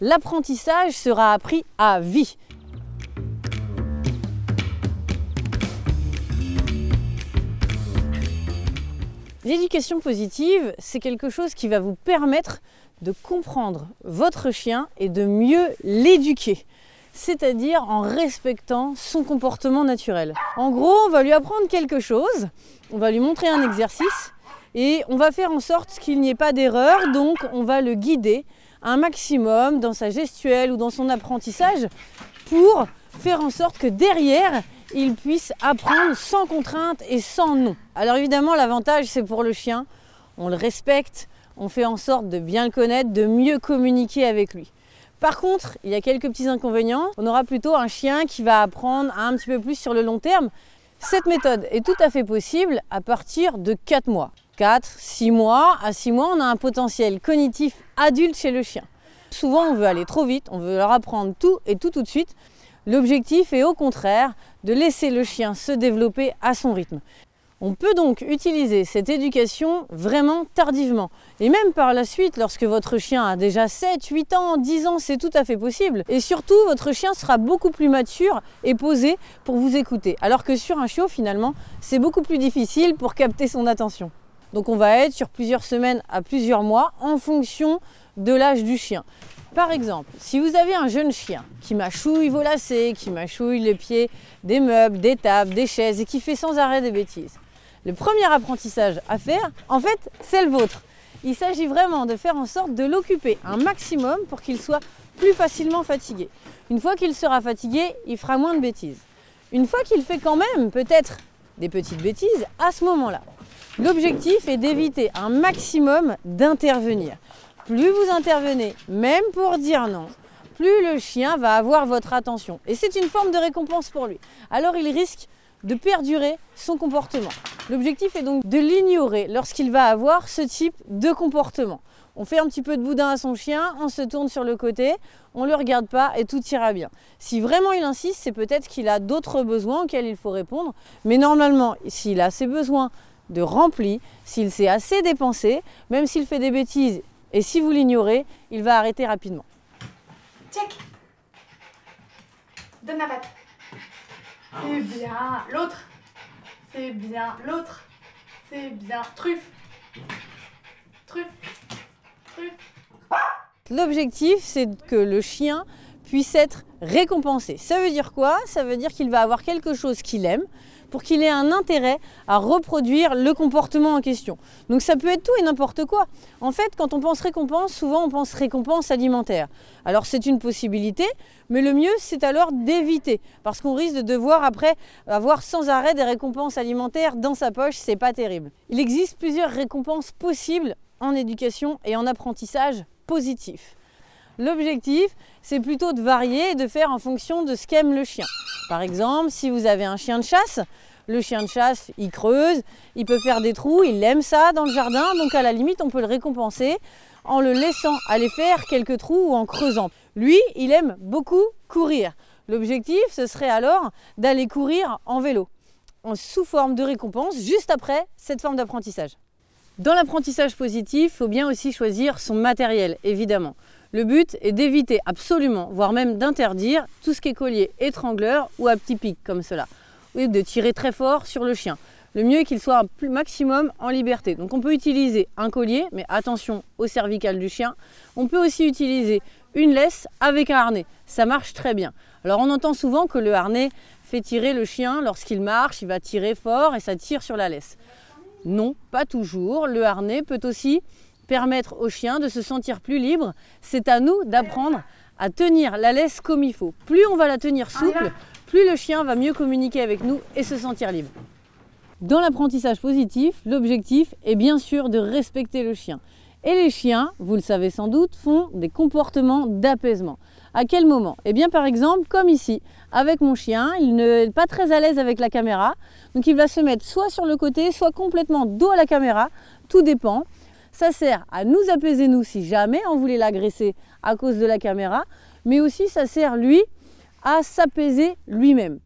l'apprentissage sera appris à vie. L'éducation positive, c'est quelque chose qui va vous permettre de comprendre votre chien et de mieux l'éduquer, c'est-à-dire en respectant son comportement naturel. En gros, on va lui apprendre quelque chose, on va lui montrer un exercice et on va faire en sorte qu'il n'y ait pas d'erreur, donc on va le guider un maximum dans sa gestuelle ou dans son apprentissage pour faire en sorte que derrière, il puisse apprendre sans contrainte et sans nom. Alors évidemment, l'avantage, c'est pour le chien, on le respecte, on fait en sorte de bien le connaître, de mieux communiquer avec lui. Par contre, il y a quelques petits inconvénients. On aura plutôt un chien qui va apprendre un petit peu plus sur le long terme. Cette méthode est tout à fait possible à partir de 4 mois. 4, 6 mois. À 6 mois, on a un potentiel cognitif adulte chez le chien. Souvent, on veut aller trop vite, on veut leur apprendre tout et tout de suite. L'objectif est au contraire de laisser le chien se développer à son rythme. On peut donc utiliser cette éducation vraiment tardivement. Et même par la suite, lorsque votre chien a déjà 7, 8 ans, 10 ans, c'est tout à fait possible. Et surtout, votre chien sera beaucoup plus mature et posé pour vous écouter. Alors que sur un chiot, finalement, c'est beaucoup plus difficile pour capter son attention. Donc on va être sur plusieurs semaines à plusieurs mois en fonction de l'âge du chien. Par exemple, si vous avez un jeune chien qui mâchouille vos lacets, qui mâchouille les pieds des meubles, des tables, des chaises et qui fait sans arrêt des bêtises, le premier apprentissage à faire, en fait, c'est le vôtre. Il s'agit vraiment de faire en sorte de l'occuper un maximum pour qu'il soit plus facilement fatigué. Une fois qu'il sera fatigué, il fera moins de bêtises. Une fois qu'il fait quand même peut-être des petites bêtises, à ce moment-là, l'objectif est d'éviter un maximum d'intervenir. Plus vous intervenez, même pour dire non, plus le chien va avoir votre attention. Et c'est une forme de récompense pour lui. Alors il risque de perdurer son comportement. L'objectif est donc de l'ignorer lorsqu'il va avoir ce type de comportement. On fait un petit peu de boudin à son chien, on se tourne sur le côté, on ne le regarde pas et tout ira bien. Si vraiment il insiste, c'est peut-être qu'il a d'autres besoins auxquels il faut répondre. Mais normalement, s'il a ses besoins de remplis, s'il s'est assez dépensé, même s'il fait des bêtises, et si vous l'ignorez, il va arrêter rapidement. Check. Donne la patte. C'est bien. L'autre. C'est bien. L'autre. C'est bien. Truffe. Truffe. Truffe. L'objectif, c'est que le chien puisse être récompensé. Ça veut dire quoi? Ça veut dire qu'il va avoir quelque chose qu'il aime pour qu'il ait un intérêt à reproduire le comportement en question. Donc ça peut être tout et n'importe quoi. En fait, quand on pense récompense, souvent on pense récompense alimentaire. Alors c'est une possibilité, mais le mieux c'est alors d'éviter, parce qu'on risque de devoir après avoir sans arrêt des récompenses alimentaires dans sa poche, c'est pas terrible. Il existe plusieurs récompenses possibles en éducation et en apprentissage positif. L'objectif, c'est plutôt de varier et de faire en fonction de ce qu'aime le chien. Par exemple, si vous avez un chien de chasse, le chien de chasse, il creuse, il peut faire des trous, il aime ça dans le jardin, donc à la limite, on peut le récompenser en le laissant aller faire quelques trous ou en creusant. Lui, il aime beaucoup courir. L'objectif, ce serait alors d'aller courir en vélo, sous forme de récompense, juste après cette forme d'apprentissage. Dans l'apprentissage positif, il faut bien aussi choisir son matériel, évidemment. Le but est d'éviter absolument, voire même d'interdire, tout ce qui est collier étrangleur ou à petit pic comme cela, ou de tirer très fort sur le chien. Le mieux est qu'il soit un maximum en liberté. Donc on peut utiliser un collier, mais attention au cervical du chien. On peut aussi utiliser une laisse avec un harnais. Ça marche très bien. Alors on entend souvent que le harnais fait tirer le chien lorsqu'il marche, il va tirer fort et ça tire sur la laisse. Non, pas toujours. Le harnais peut aussi permettre au chien de se sentir plus libre. C'est à nous d'apprendre à tenir la laisse comme il faut. Plus on va la tenir souple, plus le chien va mieux communiquer avec nous et se sentir libre. Dans l'apprentissage positif, l'objectif est bien sûr de respecter le chien. Et les chiens, vous le savez sans doute, font des comportements d'apaisement. À quel moment? Eh bien par exemple, comme ici, avec mon chien, il n'est pas très à l'aise avec la caméra, donc il va se mettre soit sur le côté, soit complètement dos à la caméra, tout dépend. Ça sert à nous apaiser nous si jamais on voulait l'agresser à cause de la caméra, mais aussi ça sert lui à s'apaiser lui-même.